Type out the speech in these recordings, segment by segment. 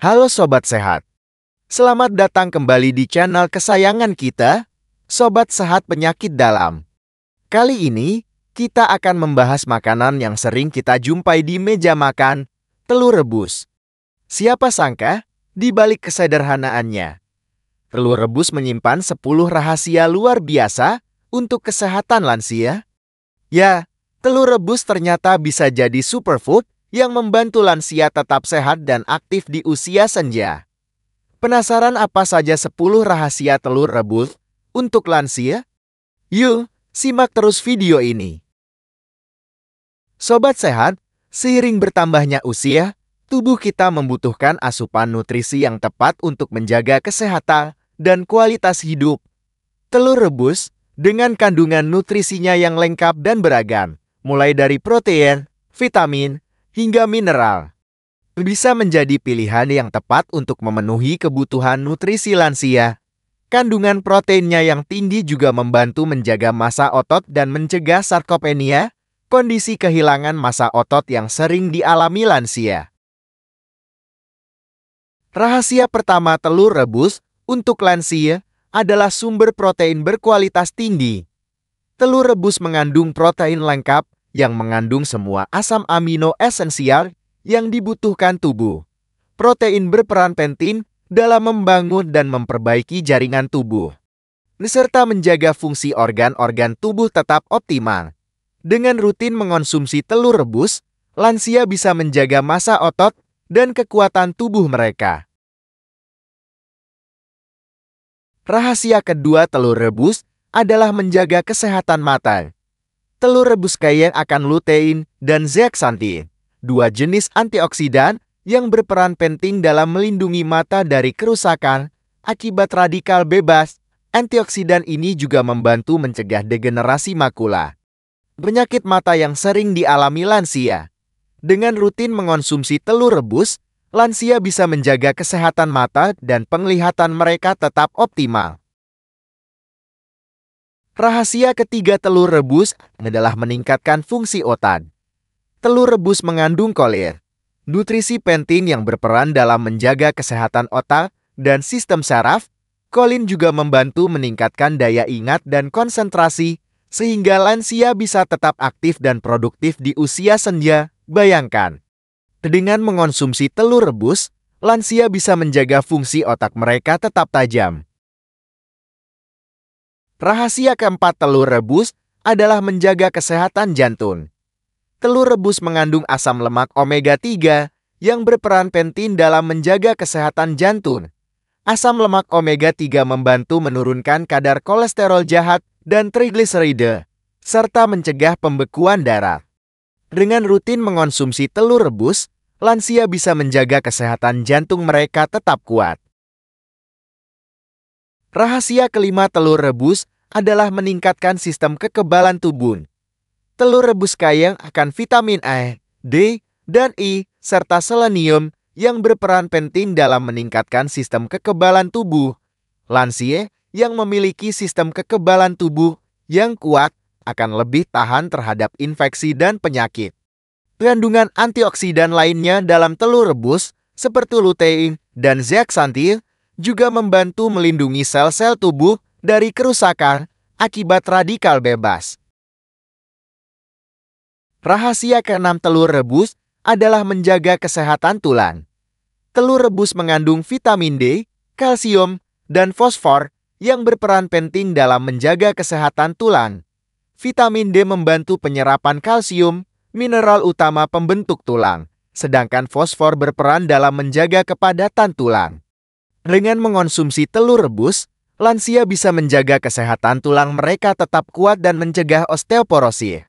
Halo Sobat Sehat, selamat datang kembali di channel kesayangan kita, Sobat Sehat Penyakit Dalam. Kali ini, kita akan membahas makanan yang sering kita jumpai di meja makan, telur rebus. Siapa sangka, di balik kesederhanaannya, telur rebus menyimpan 10 rahasia luar biasa untuk kesehatan lansia. Ya, telur rebus ternyata bisa jadi superfood yang membantu lansia tetap sehat dan aktif di usia senja. Penasaran apa saja 10 rahasia telur rebus untuk lansia? Yuk, simak terus video ini. Sobat Sehat, seiring bertambahnya usia, tubuh kita membutuhkan asupan nutrisi yang tepat untuk menjaga kesehatan dan kualitas hidup. Telur rebus, dengan kandungan nutrisinya yang lengkap dan beragam, mulai dari protein, vitamin, hingga mineral, bisa menjadi pilihan yang tepat untuk memenuhi kebutuhan nutrisi lansia. Kandungan proteinnya yang tinggi juga membantu menjaga massa otot dan mencegah sarkopenia, kondisi kehilangan massa otot yang sering dialami lansia. Rahasia pertama telur rebus untuk lansia adalah sumber protein berkualitas tinggi. Telur rebus mengandung protein lengkap yang mengandung semua asam amino esensial yang dibutuhkan tubuh. Protein berperan penting dalam membangun dan memperbaiki jaringan tubuh, serta menjaga fungsi organ-organ tubuh tetap optimal. Dengan rutin mengonsumsi telur rebus, lansia bisa menjaga massa otot dan kekuatan tubuh mereka. Rahasia kedua telur rebus adalah menjaga kesehatan mata. Telur rebus kaya akan lutein dan zeaxanthin, dua jenis antioksidan yang berperan penting dalam melindungi mata dari kerusakan akibat radikal bebas. Antioksidan ini juga membantu mencegah degenerasi makula, penyakit mata yang sering dialami lansia. Dengan rutin mengonsumsi telur rebus, lansia bisa menjaga kesehatan mata dan penglihatan mereka tetap optimal. Rahasia ketiga telur rebus adalah meningkatkan fungsi otak. Telur rebus mengandung kolin, nutrisi penting yang berperan dalam menjaga kesehatan otak dan sistem saraf. Kolin juga membantu meningkatkan daya ingat dan konsentrasi, sehingga lansia bisa tetap aktif dan produktif di usia senja. Bayangkan, dengan mengonsumsi telur rebus, lansia bisa menjaga fungsi otak mereka tetap tajam. Rahasia keempat telur rebus adalah menjaga kesehatan jantung. Telur rebus mengandung asam lemak omega 3 yang berperan penting dalam menjaga kesehatan jantung. Asam lemak omega 3 membantu menurunkan kadar kolesterol jahat dan trigliserida, serta mencegah pembekuan darah. Dengan rutin mengonsumsi telur rebus, lansia bisa menjaga kesehatan jantung mereka tetap kuat. Rahasia kelima telur rebus adalah meningkatkan sistem kekebalan tubuh. Telur rebus kaya akan vitamin A, D, dan I, serta selenium yang berperan penting dalam meningkatkan sistem kekebalan tubuh. Lansia yang memiliki sistem kekebalan tubuh yang kuat akan lebih tahan terhadap infeksi dan penyakit. Kandungan antioksidan lainnya dalam telur rebus, seperti lutein dan zeaxanthin, juga membantu melindungi sel-sel tubuh dari kerusakan akibat radikal bebas. Rahasia keenam telur rebus adalah menjaga kesehatan tulang. Telur rebus mengandung vitamin D, kalsium, dan fosfor yang berperan penting dalam menjaga kesehatan tulang. Vitamin D membantu penyerapan kalsium, mineral utama pembentuk tulang, sedangkan fosfor berperan dalam menjaga kepadatan tulang. Dengan mengonsumsi telur rebus, lansia bisa menjaga kesehatan tulang mereka tetap kuat dan mencegah osteoporosis.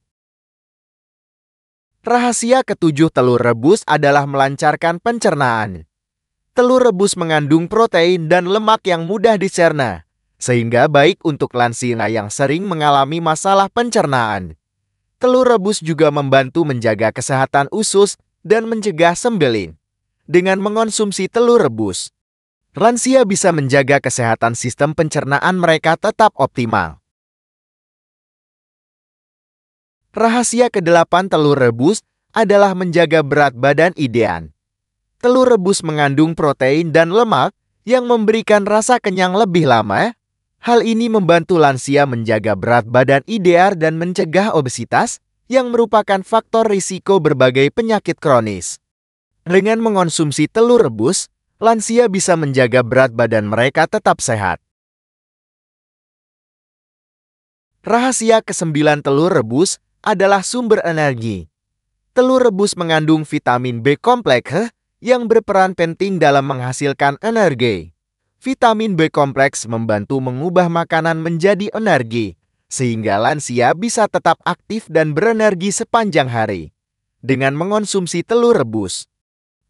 Rahasia ketujuh telur rebus adalah melancarkan pencernaan. Telur rebus mengandung protein dan lemak yang mudah dicerna, sehingga baik untuk lansia yang sering mengalami masalah pencernaan. Telur rebus juga membantu menjaga kesehatan usus dan mencegah sembelit. Dengan mengonsumsi telur rebus, lansia bisa menjaga kesehatan sistem pencernaan mereka tetap optimal. Rahasia kedelapan telur rebus adalah menjaga berat badan ideal. Telur rebus mengandung protein dan lemak yang memberikan rasa kenyang lebih lama. Hal ini membantu lansia menjaga berat badan ideal dan mencegah obesitas yang merupakan faktor risiko berbagai penyakit kronis. Dengan mengonsumsi telur rebus, lansia bisa menjaga berat badan mereka tetap sehat. Rahasia ke-9 telur rebus adalah sumber energi. Telur rebus mengandung vitamin B kompleks yang berperan penting dalam menghasilkan energi. Vitamin B kompleks membantu mengubah makanan menjadi energi, sehingga lansia bisa tetap aktif dan berenergi sepanjang hari. Dengan mengonsumsi telur rebus,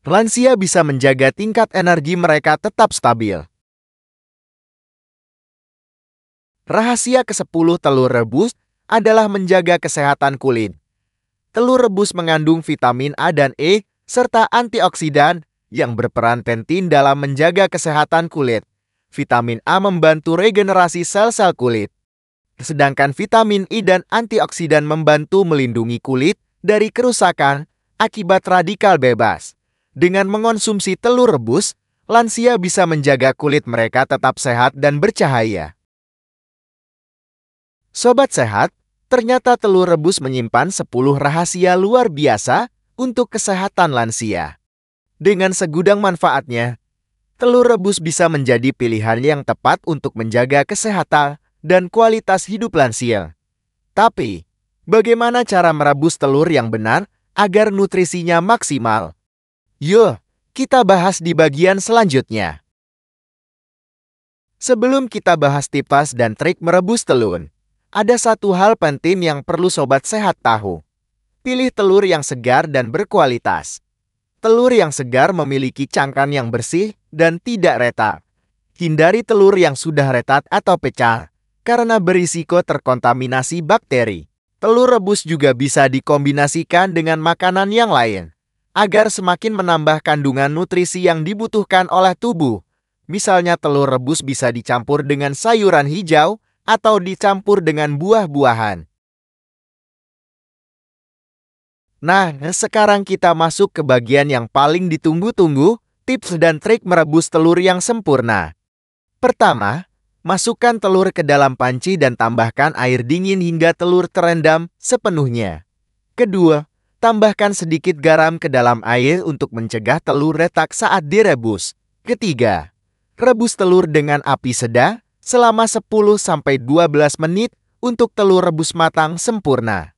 lansia bisa menjaga tingkat energi mereka tetap stabil. Rahasia ke-10 telur rebus adalah menjaga kesehatan kulit. Telur rebus mengandung vitamin A dan E serta antioksidan yang berperan penting dalam menjaga kesehatan kulit. Vitamin A membantu regenerasi sel-sel kulit, sedangkan vitamin E dan antioksidan membantu melindungi kulit dari kerusakan akibat radikal bebas. Dengan mengonsumsi telur rebus, lansia bisa menjaga kulit mereka tetap sehat dan bercahaya. Sobat sehat, ternyata telur rebus menyimpan 10 rahasia luar biasa untuk kesehatan lansia. Dengan segudang manfaatnya, telur rebus bisa menjadi pilihan yang tepat untuk menjaga kesehatan dan kualitas hidup lansia. Tapi, bagaimana cara merebus telur yang benar agar nutrisinya maksimal? Yuk, kita bahas di bagian selanjutnya. Sebelum kita bahas tips dan trik merebus telur, ada satu hal penting yang perlu sobat sehat tahu. Pilih telur yang segar dan berkualitas. Telur yang segar memiliki cangkang yang bersih dan tidak retak. Hindari telur yang sudah retak atau pecah, karena berisiko terkontaminasi bakteri. Telur rebus juga bisa dikombinasikan dengan makanan yang lain, agar semakin menambah kandungan nutrisi yang dibutuhkan oleh tubuh. Misalnya telur rebus bisa dicampur dengan sayuran hijau atau dicampur dengan buah-buahan. Nah, sekarang kita masuk ke bagian yang paling ditunggu-tunggu, tips dan trik merebus telur yang sempurna. Pertama, masukkan telur ke dalam panci dan tambahkan air dingin hingga telur terendam sepenuhnya. Kedua, tambahkan sedikit garam ke dalam air untuk mencegah telur retak saat direbus. Ketiga, rebus telur dengan api sedang selama 10-12 menit untuk telur rebus matang sempurna.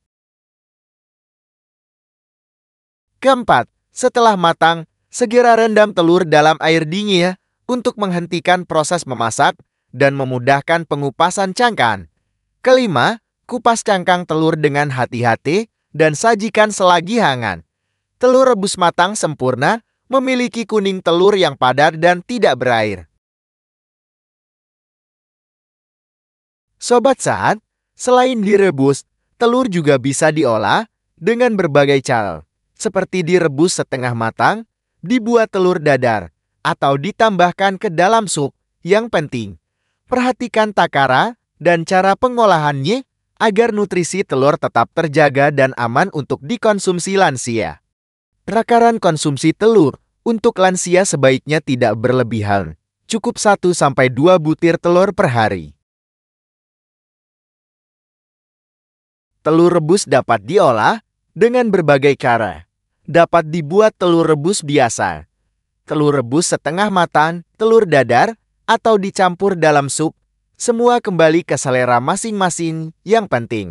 Keempat, setelah matang, segera rendam telur dalam air dingin untuk menghentikan proses memasak dan memudahkan pengupasan cangkang. Kelima, kupas cangkang telur dengan hati-hati dan sajikan selagi hangat. Telur rebus matang sempurna memiliki kuning telur yang padat dan tidak berair. Sobat sehat, selain direbus, telur juga bisa diolah dengan berbagai cara. Seperti direbus setengah matang, dibuat telur dadar, atau ditambahkan ke dalam sup. Yang penting, perhatikan takaran dan cara pengolahannya agar nutrisi telur tetap terjaga dan aman untuk dikonsumsi lansia. Takaran konsumsi telur untuk lansia sebaiknya tidak berlebihan. Cukup 1-2 butir telur per hari. Telur rebus dapat diolah dengan berbagai cara. Dapat dibuat telur rebus biasa, telur rebus setengah matang, telur dadar, atau dicampur dalam sup. Semua kembali ke selera masing-masing. Yang penting,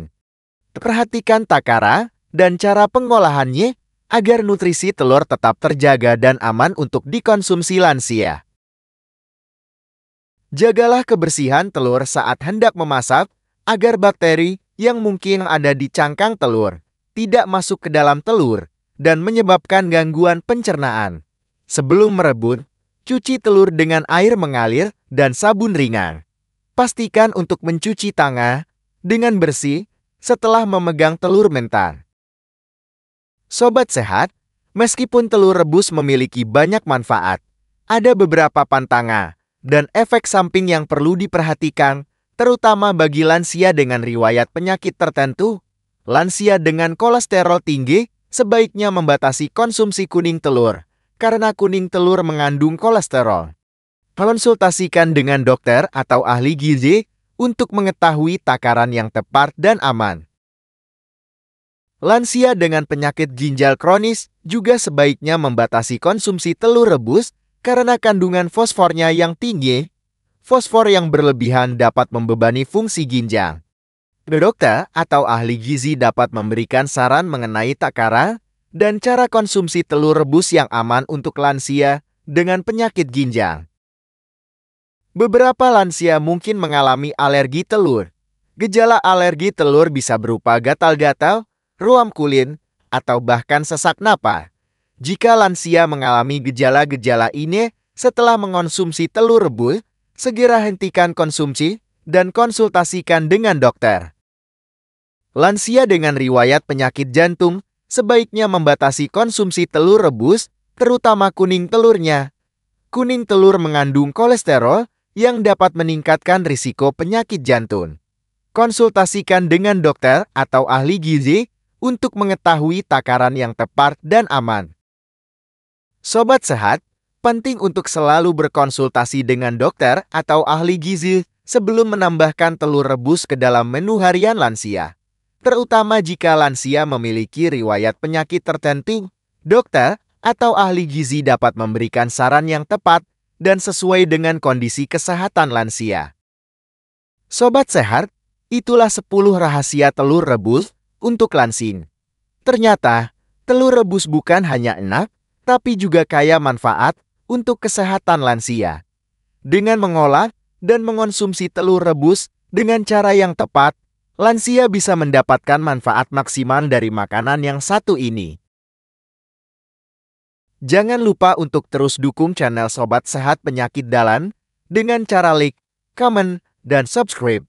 perhatikan takaran dan cara pengolahannya agar nutrisi telur tetap terjaga dan aman untuk dikonsumsi lansia. Jagalah kebersihan telur saat hendak memasak agar bakteri yang mungkin ada di cangkang telur tidak masuk ke dalam telur dan menyebabkan gangguan pencernaan. Sebelum merebus, cuci telur dengan air mengalir dan sabun ringan. Pastikan untuk mencuci tangan dengan bersih setelah memegang telur mentah. Sobat sehat, meskipun telur rebus memiliki banyak manfaat, ada beberapa pantangan dan efek samping yang perlu diperhatikan, terutama bagi lansia dengan riwayat penyakit tertentu. Lansia dengan kolesterol tinggi sebaiknya membatasi konsumsi kuning telur karena kuning telur mengandung kolesterol. Konsultasikan dengan dokter atau ahli gizi untuk mengetahui takaran yang tepat dan aman. Lansia dengan penyakit ginjal kronis juga sebaiknya membatasi konsumsi telur rebus karena kandungan fosfornya yang tinggi. Fosfor yang berlebihan dapat membebani fungsi ginjal. Dokter atau ahli gizi dapat memberikan saran mengenai takaran dan cara konsumsi telur rebus yang aman untuk lansia dengan penyakit ginjal. Beberapa lansia mungkin mengalami alergi telur. Gejala alergi telur bisa berupa gatal-gatal, ruam kulit, atau bahkan sesak napas. Jika lansia mengalami gejala-gejala ini setelah mengonsumsi telur rebus, segera hentikan konsumsi dan konsultasikan dengan dokter. Lansia dengan riwayat penyakit jantung sebaiknya membatasi konsumsi telur rebus, terutama kuning telurnya. Kuning telur mengandung kolesterol yang dapat meningkatkan risiko penyakit jantung. Konsultasikan dengan dokter atau ahli gizi untuk mengetahui takaran yang tepat dan aman. Sobat sehat, penting untuk selalu berkonsultasi dengan dokter atau ahli gizi sebelum menambahkan telur rebus ke dalam menu harian lansia. Terutama jika lansia memiliki riwayat penyakit tertentu, dokter atau ahli gizi dapat memberikan saran yang tepat dan sesuai dengan kondisi kesehatan lansia. Sobat sehat, itulah 10 rahasia telur rebus untuk lansia. Ternyata, telur rebus bukan hanya enak, tapi juga kaya manfaat untuk kesehatan lansia. Dengan mengolah dan mengonsumsi telur rebus dengan cara yang tepat, lansia bisa mendapatkan manfaat maksimal dari makanan yang satu ini. Jangan lupa untuk terus dukung channel Sobat Sehat Penyakit Dalam dengan cara like, komen, dan subscribe.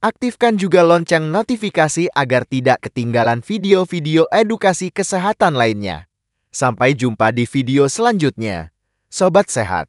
Aktifkan juga lonceng notifikasi agar tidak ketinggalan video-video edukasi kesehatan lainnya. Sampai jumpa di video selanjutnya. Sobat Sehat.